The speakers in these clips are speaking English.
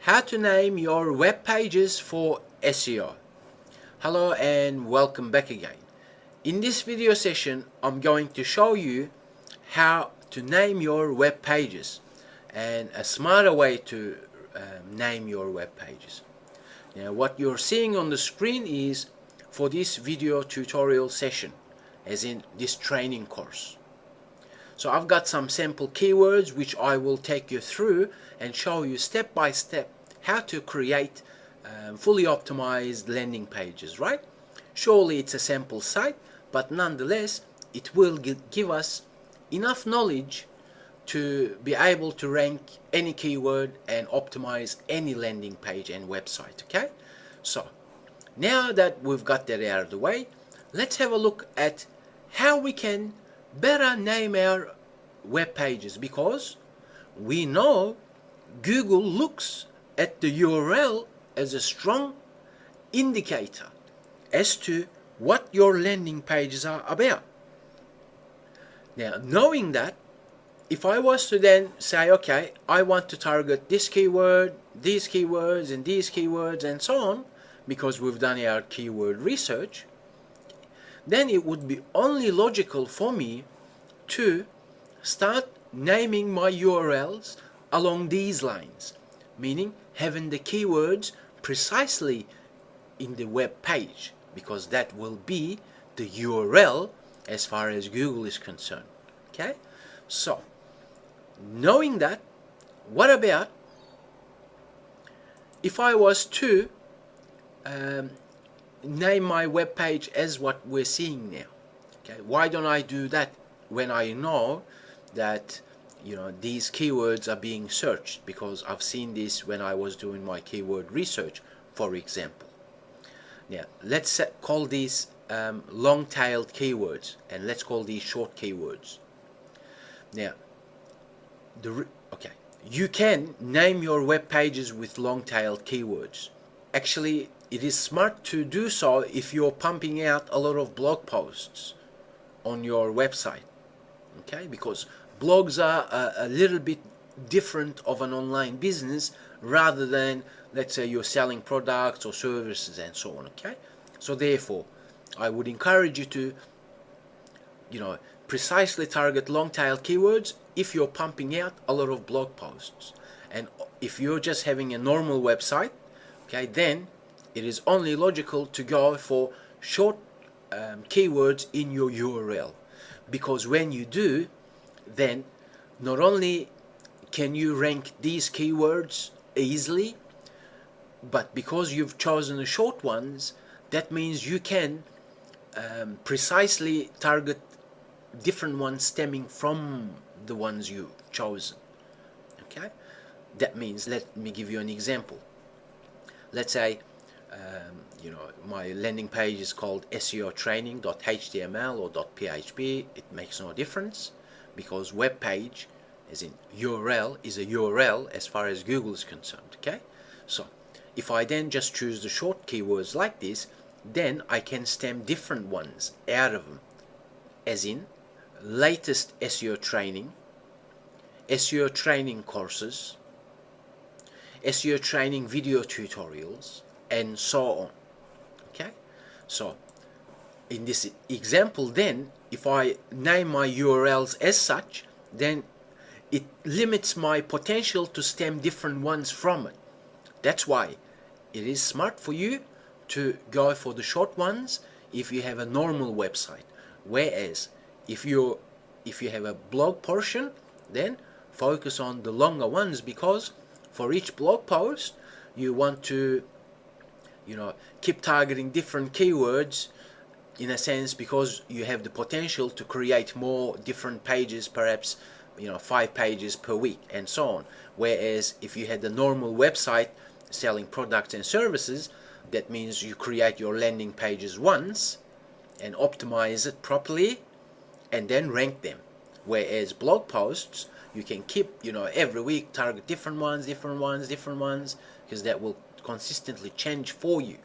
How to name your web pages for SEO. Hello and welcome back again. In this video session, I'm going to show you how to name your web pages and a smarter way to name your web pages. Now, what you're seeing on the screen is for this video tutorial session, as in this training course. So I've got some sample keywords which I will take you through and show you step by step how to create fully optimized landing pages, right? Surely it's a sample site, but nonetheless it will give us enough knowledge to be able to rank any keyword and optimize any landing page and website. Okay, so now that we've got that out of the way, let's have a look at how we can better name our web pages, because we know Google looks at the URL as a strong indicator as to what your landing pages are about. Now, knowing that, if I was to then say, okay, I want to target this keyword, these keywords, and these keywords, and so on, because we've done our keyword research, then it would be only logical for me to start naming my URLs along these lines, meaning having the keywords precisely in the web page, because that will be the URL as far as Google is concerned. Okay, so knowing that, what about if I was to name my web page as what we're seeing now? Okay, why don't I do that when I know that these keywords are being searched? Because I've seen this when I was doing my keyword research, for example. Now let's call these long-tailed keywords, and let's call these short keywords. Now you can name your web pages with long-tailed keywords. Actually, it is smart to do so if you're pumping out a lot of blog posts on your website. Okay, because blogs are a little bit different of an online business rather than, let's say, you're selling products or services and so on. Okay, so therefore I would encourage you to precisely target long-tail keywords if you're pumping out a lot of blog posts. And if you're just having a normal website, okay, then it is only logical to go for short keywords in your URL, because when you do, then not only can you rank these keywords easily, but because you've chosen the short ones, that means you can precisely target different ones stemming from the ones you've chosen. Okay, that means, let me give you an example. Let's say my landing page is called SEO training.html or .php. It makes no difference, because web page, as in URL, is a URL as far as Google is concerned. Okay, so if I then just choose the short keywords like this, then I can stem different ones out of them, as in latest SEO training, SEO training courses, SEO training video tutorials, and so on. Okay, so in this example, then if I name my URLs as such, then it limits my potential to stem different ones from it. That's why it is smart for you to go for the short ones if you have a normal website, whereas if you have a blog portion, then focus on the longer ones, because for each blog post you want to keep targeting different keywords, in a sense, because you have the potential to create more different pages, perhaps 5 pages per week and so on. Whereas if you had a normal website selling products and services, that means you create your landing pages once and optimize it properly and then rank them. Whereas blog posts, you can keep every week target different ones, because that will consistently change for you.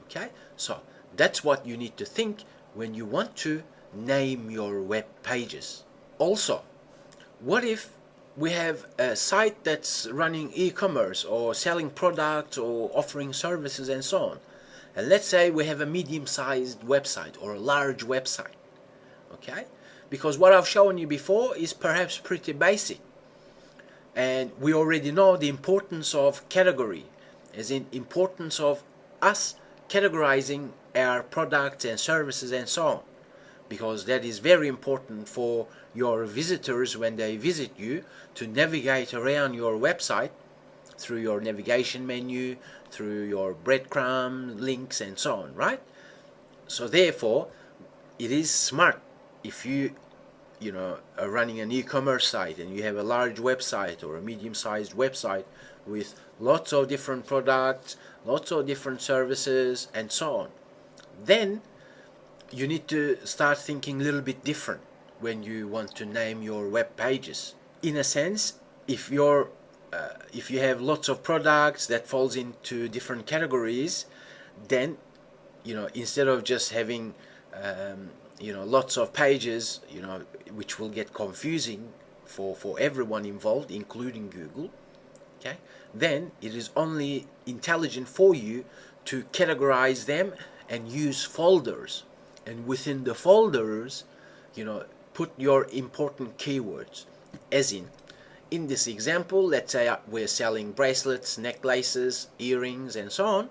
Okay, so that's what you need to think when you want to name your web pages. Also, what if we have a site that's running e-commerce or selling products or offering services and so on. And let's say we have a medium-sized website or a large website. Okay? Because what I've shown you before is perhaps pretty basic. And we already know the importance of category, as in importance of us categorizing our products and services and so on, because that is very important for your visitors when they visit you to navigate around your website through your navigation menu, through your breadcrumb links and so on, right? So therefore it is smart if you are running an e-commerce site and you have a large website or a medium-sized website with lots of different products, lots of different services and so on, then you need to start thinking a little bit different when you want to name your web pages. In a sense, if you have lots of products that falls into different categories, then instead of just having lots of pages, which will get confusing for everyone involved, including Google, okay, then it is only intelligent for you to categorize them and use folders, and within the folders put your important keywords. As in this example, let's say we're selling bracelets, necklaces, earrings and so on.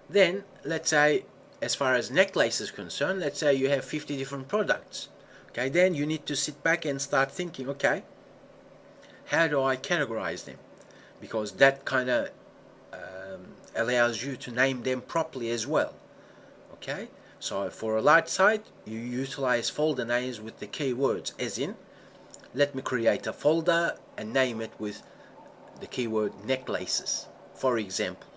Then let's say, as far as necklace is concerned, let's say you have 50 different products. Okay, then you need to sit back and start thinking, okay, how do I categorize them? Because that kind of allows you to name them properly as well. Okay, so for a large site, you utilize folder names with the keywords, as in, let me create a folder and name it with the keyword necklaces, for example.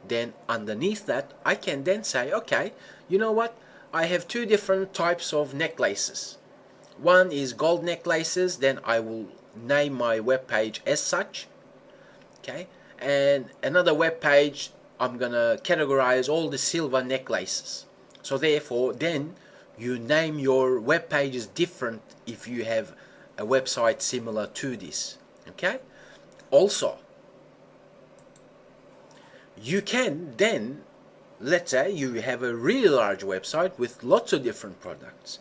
Then underneath that, I can then say, okay, you know what? I have two different types of necklaces. One is gold necklaces, then I will name my web page as such. Okay, and another web page, I'm gonna categorize all the silver necklaces. So therefore, then you name your web pages different if you have a website similar to this. Okay, also you can then, let's say you have a really large website with lots of different products,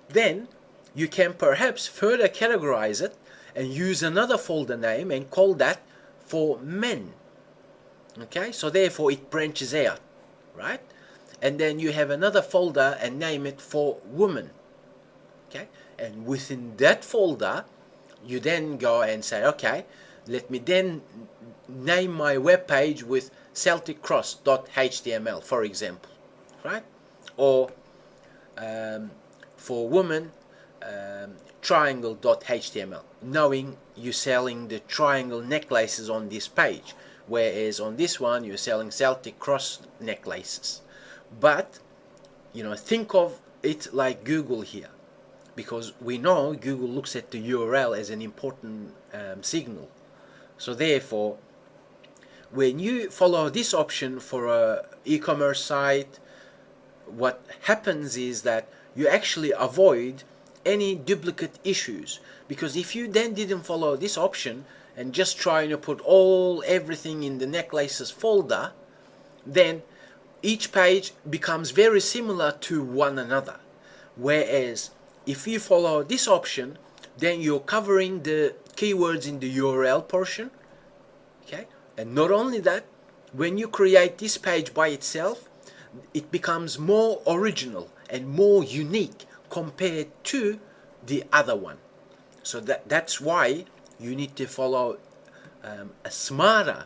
then you can perhaps further categorize it and use another folder name and call that for men. Okay, so therefore it branches out, right? And then you have another folder and name it for women. Okay, and within that folder you then go and say, okay, let me then name my web page with celticcross.html, for example, right? Or for women, triangle.html, knowing you're selling the triangle necklaces on this page, whereas on this one you're selling Celtic cross necklaces. But think of it like Google here, because we know Google looks at the URL as an important signal. So therefore, when you follow this option for a e-commerce site, what happens is that you actually avoid any duplicate issues, because if you then didn't follow this option and just trying to put everything in the necklaces folder, then each page becomes very similar to one another. Whereas if you follow this option, then you're covering the keywords in the URL portion. Okay, and not only that, when you create this page by itself, it becomes more original and more unique compared to the other one. So that's why you need to follow a smarter,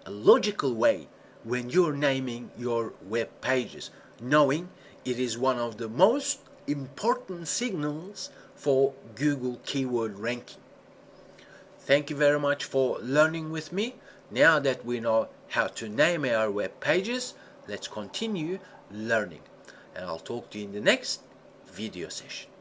a logical way when you're naming your web pages, knowing it is one of the most important signals for Google keyword ranking. Thank you very much for learning with me. Now that we know how to name our web pages, let's continue learning. And I'll talk to you in the next video session.